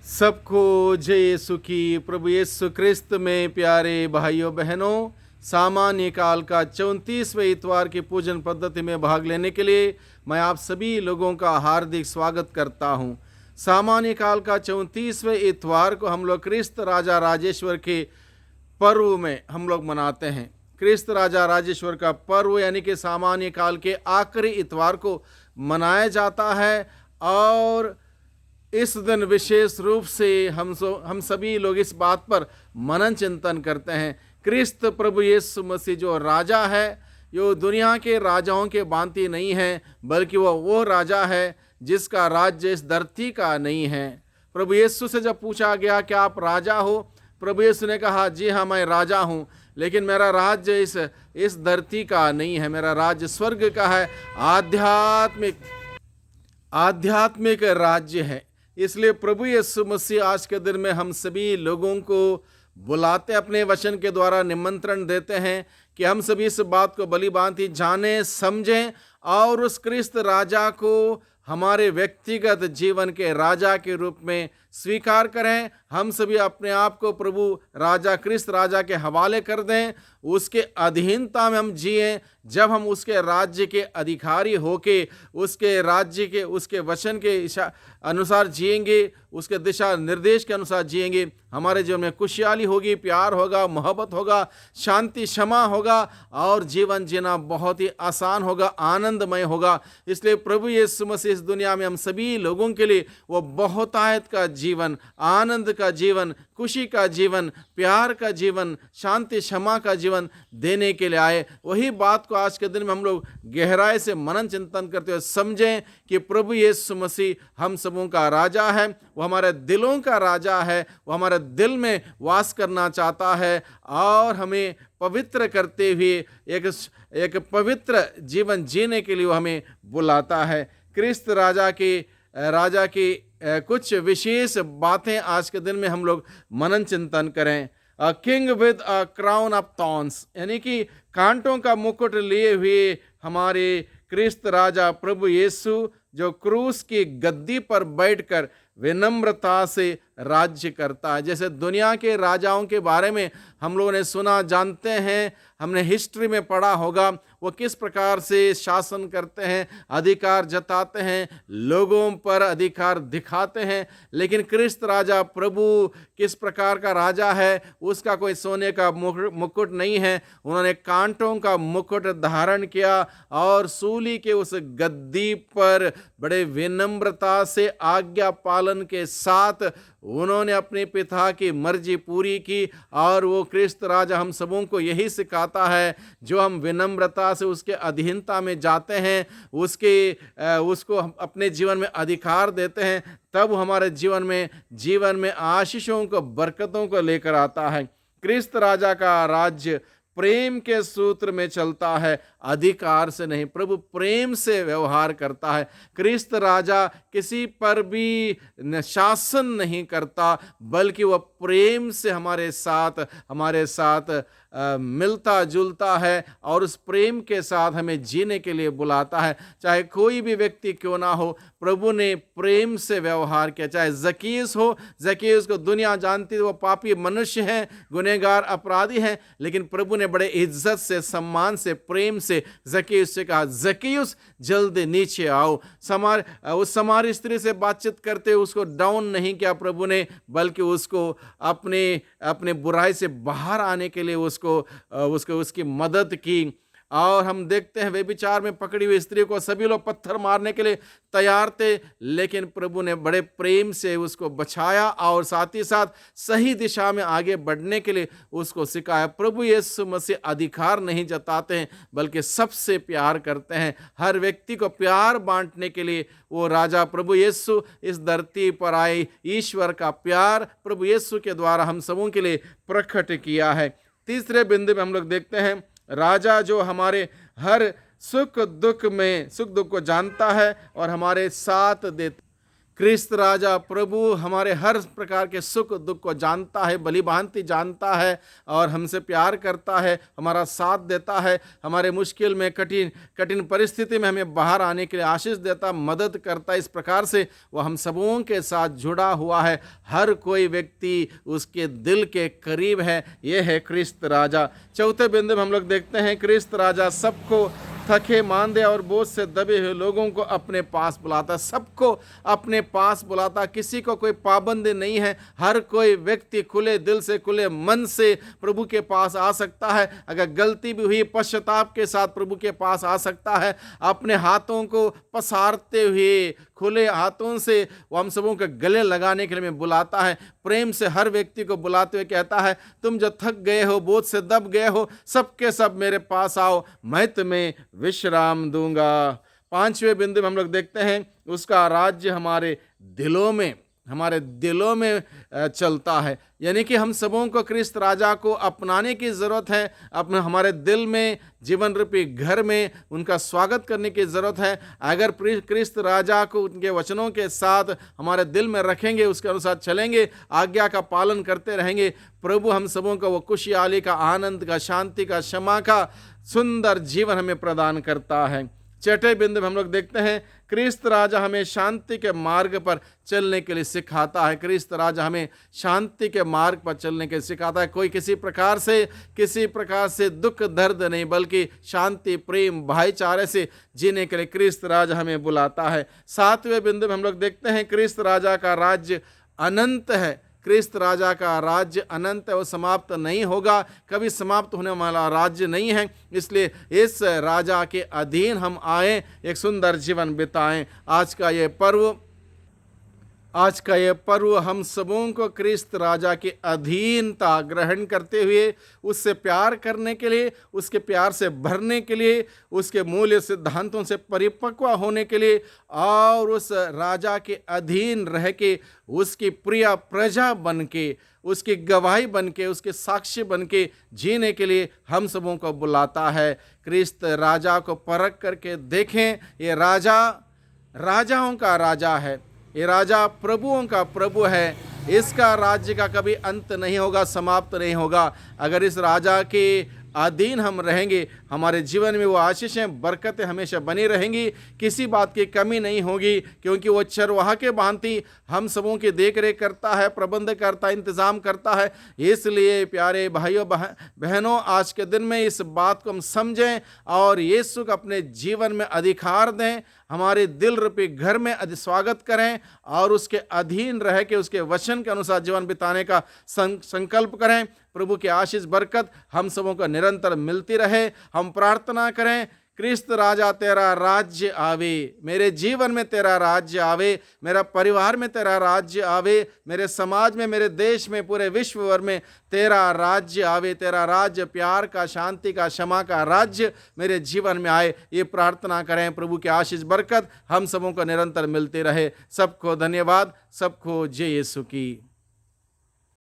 सबको जय यीशु की। प्रभु यीशु क्रिस्त में प्यारे भाइयों बहनों, सामान्य काल का 34वें इतवार की पूजन पद्धति में भाग लेने के लिए मैं आप सभी लोगों का हार्दिक स्वागत करता हूं। सामान्य काल का 34वें इतवार को हम लोग क्रिस्त राजा राजेश्वर के पर्व में हम लोग मनाते हैं। क्रिस्त राजा राजेश्वर का पर्व यानी कि सामान्य काल के आखिरी इतवार को मनाया जाता है। और इस दिन विशेष रूप से हम सभी लोग इस बात पर मनन चिंतन करते हैं। क्रिस्त प्रभु यीशु मसीह जो राजा है, यो दुनिया के राजाओं के भांति नहीं है, बल्कि वो राजा है जिसका राज्य इस धरती का नहीं है। प्रभु यीशु से जब पूछा गया कि आप राजा हो, प्रभु यीशु ने कहा, जी हाँ, मैं राजा हूँ, लेकिन मेरा राज्य इस धरती का नहीं है, मेरा राज्य स्वर्ग का है, आध्यात्मिक राज्य है। इसलिए प्रभु यीशु मसीह आज के दिन में हम सभी लोगों को बुलाते, अपने वचन के द्वारा निमंत्रण देते हैं कि हम सभी इस बात को भली भांति जानें, समझें और उस क्रिस्त राजा को हमारे व्यक्तिगत जीवन के राजा के रूप में स्वीकार करें। हम सभी अपने आप को प्रभु राजा क्रिस्त राजा के हवाले कर दें, उसके अधीनता में हम जिएं। जब हम उसके राज्य के अधिकारी होके उसके राज्य के, उसके वचन के अनुसार जिएंगे, उसके दिशा निर्देश के अनुसार जिएंगे, हमारे जीवन में खुशहाली होगी, प्यार होगा, मोहब्बत होगा, शांति, क्षमा होगा और जीवन जीना बहुत ही आसान होगा, आनंदमय होगा। इसलिए प्रभु यीशु मसीह इस दुनिया में हम सभी लोगों के लिए वो बहुतायत का जीवन, आनंद का जीवन, खुशी का जीवन, प्यार का जीवन, शांति, क्षमा का जीवन देने के लिए आए। वही बात को आज के दिन में हम लोग गहराई से मनन चिंतन करते हुए समझें कि प्रभु यीशु मसीह हम सबों का राजा है, वो हमारे दिलों का राजा है, वो हमारे दिल में वास करना चाहता है और हमें पवित्र करते हुए एक पवित्र जीवन जीने के लिए वो हमें बुलाता है। क्रिस्त राजा की कुछ विशेष बातें आज के दिन में हम लोग मनन चिंतन करें। A king with a crown of thorns, यानी कि कांटों का मुकुट लिए हुए हमारे क्रिस्त राजा प्रभु यीशु जो क्रूस की गद्दी पर बैठकर विनम्रता से राज्य करता है। जैसे दुनिया के राजाओं के बारे में हम लोगों ने सुना, जानते हैं, हमने हिस्ट्री में पढ़ा होगा, वो किस प्रकार से शासन करते हैं, अधिकार जताते हैं, लोगों पर अधिकार दिखाते हैं। लेकिन क्रिस्त राजा प्रभु किस प्रकार का राजा है, उसका कोई सोने का मुकुट नहीं है। उन्होंने कांटों का मुकुट धारण किया और सूली के उस गद्दी पर बड़े विनम्रता से आज्ञा पालन के साथ उन्होंने अपने पिता की मर्जी पूरी की। और वो क्रिस्त राजा हम सबों को यही सिखाता है, जो हम विनम्रता से उसके अधीनता में जाते हैं, उसको हम अपने जीवन में अधिकार देते हैं, तब हमारे जीवन में आशीषों को, बरकतों को लेकर आता है। क्रिस्त राजा का राज्य प्रेम के सूत्र में चलता है, अधिकार से नहीं। प्रभु प्रेम से व्यवहार करता है। क्रिस्त राजा किसी पर भी शासन नहीं करता, बल्कि वह प्रेम से हमारे साथ मिलता जुलता है और उस प्रेम के साथ हमें जीने के लिए बुलाता है। चाहे कोई भी व्यक्ति क्यों ना हो, प्रभु ने प्रेम से व्यवहार किया। चाहे जकीस हो, जकीस को दुनिया जानती है, वो पापी मनुष्य हैं, गुनहगार, अपराधी हैं, लेकिन प्रभु ने बड़े इज्जत से, सम्मान से, प्रेम से जकीस से कहा, जकीस जल्दी नीचे आओ। उस समारी स्त्री से बातचीत करते उसको डाउन नहीं किया प्रभु ने, बल्कि उसको अपने बुराई से बाहर आने के लिए उसकी मदद की। और हम देखते हैं व्यभिचार में पकड़ी हुई स्त्री को सभी लोग पत्थर मारने के लिए तैयार थे, लेकिन प्रभु ने बड़े प्रेम से उसको बचाया और साथ ही साथ सही दिशा में आगे बढ़ने के लिए उसको सिखाया। प्रभु यीशु मसीह अधिकार नहीं जताते हैं, बल्कि सबसे प्यार करते हैं। हर व्यक्ति को प्यार बांटने के लिए वो राजा प्रभु यीशु इस धरती पर आए। ईश्वर का प्यार प्रभु यीशु के द्वारा हम सबों के लिए प्रकट किया है। तीसरे बिंदु में हम लोग देखते हैं, राजा जो हमारे हर सुख दुख को जानता है और हमारे साथ देता। क्रिस्त राजा प्रभु हमारे हर प्रकार के सुख दुख को जानता है, भली भांति जानता है और हमसे प्यार करता है, हमारा साथ देता है, हमारे मुश्किल में कठिन परिस्थिति में हमें बाहर आने के लिए आशीष देता, मदद करता है। इस प्रकार से वह हम सबों के साथ जुड़ा हुआ है। हर कोई व्यक्ति उसके दिल के करीब है। यह है क्रिस्त राजा। चौथे बिंदु में हम लोग देखते हैं क्रिस्त राजा सबको थके मांदे और बोझ से दबे हुए लोगों को अपने पास बुलाता, सबको अपने पास बुलाता। किसी को कोई पाबंदी नहीं है। हर कोई व्यक्ति खुले दिल से, खुले मन से प्रभु के पास आ सकता है। अगर गलती भी हुई, पश्चाताप के साथ प्रभु के पास आ सकता है। अपने हाथों को पसारते हुए, खुले हाथों से वो हम सबों के गले लगाने के लिए हमें बुलाता है। प्रेम से हर व्यक्ति को बुलाते हुए कहता है, तुम जो थक गए हो, बोझ से दब गए हो, सबके सब मेरे पास आओ, मैं तुम्हें विश्राम दूंगा। पांचवें बिंदु में हम लोग देखते हैं उसका राज्य हमारे दिलों में चलता है। यानी कि हम सबों को क्रिस्त राजा को अपनाने की ज़रूरत है। अपने हमारे दिल में, जीवन रूपी घर में उनका स्वागत करने की ज़रूरत है। अगर क्रिस्त राजा को उनके वचनों के साथ हमारे दिल में रखेंगे, उसके अनुसार चलेंगे, आज्ञा का पालन करते रहेंगे, प्रभु हम सबों को वो खुशहाली का, आनंद का, शांति का, क्षमा का सुंदर जीवन हमें प्रदान करता है। छठे बिंदु में हम लोग देखते हैं क्रिस्त राजा हमें शांति के मार्ग पर चलने के लिए सिखाता है। क्रिस्त राजा हमें शांति के मार्ग पर चलने के लिए सिखाता है। कोई किसी प्रकार से दुख दर्द नहीं, बल्कि शांति, प्रेम, भाईचारे से जीने के लिए क्रिस्त राजा हमें बुलाता है। सातवें बिंदु में हम लोग देखते हैं क्रिस्त राजा का राज्य अनंत है। क्रिस्त राजा का राज्य अनंत है, वो समाप्त नहीं होगा, कभी समाप्त होने वाला राज्य नहीं है। इसलिए इस राजा के अधीन हम आए, एक सुंदर जीवन बिताएं। आज का ये पर्व हम सबों को क्रिस्त राजा की अधीनता ग्रहण करते हुए, उससे प्यार करने के लिए, उसके प्यार से भरने के लिए, उसके मूल्य सिद्धांतों से परिपक्व होने के लिए और उस राजा के अधीन रह के उसकी प्रिय प्रजा बन के, उसकी गवाही बन के, उसके साक्षी बन के जीने के लिए हम सबों को बुलाता है। क्रिस्त राजा को परख करके देखें। ये राजा राजाओं का राजा है, ये राजा प्रभुओं का प्रभु है। इसका राज्य का कभी अंत नहीं होगा, समाप्त नहीं होगा। अगर इस राजा के अधीन हम रहेंगे, हमारे जीवन में वो आशीषें, बरकतें हमेशा बनी रहेंगी, किसी बात की कमी नहीं होगी, क्योंकि वो चरवाहा के भांति हम सबों की देख रेख करता है, प्रबंध करता है, इंतज़ाम करता है। इसलिए प्यारे भाइयों बहनों, आज के दिन में इस बात को हम समझें और यीशु को अपने जीवन में अधिकार दें, हमारे दिल रूपी घर में स्वागत करें और उसके अधीन रह के उसके वचन के अनुसार जीवन बिताने का संकल्प करें। प्रभु की आशीष बरकत हम सबों को निरंतर मिलती रहे। हम प्रार्थना करें, क्रिस्त राजा तेरा राज्य आवे, मेरे जीवन में तेरा राज्य आवे, मेरा परिवार में तेरा राज्य आवे, मेरे समाज में, मेरे देश में, पूरे विश्व भर में तेरा राज्य आवे। तेरा राज्य प्यार का, शांति का, क्षमा का राज्य मेरे जीवन में आए, ये प्रार्थना करें। प्रभु की आशीष बरकत हम सबों को निरंतर मिलती रहे। सबको धन्यवाद, सबको जय यीशु की।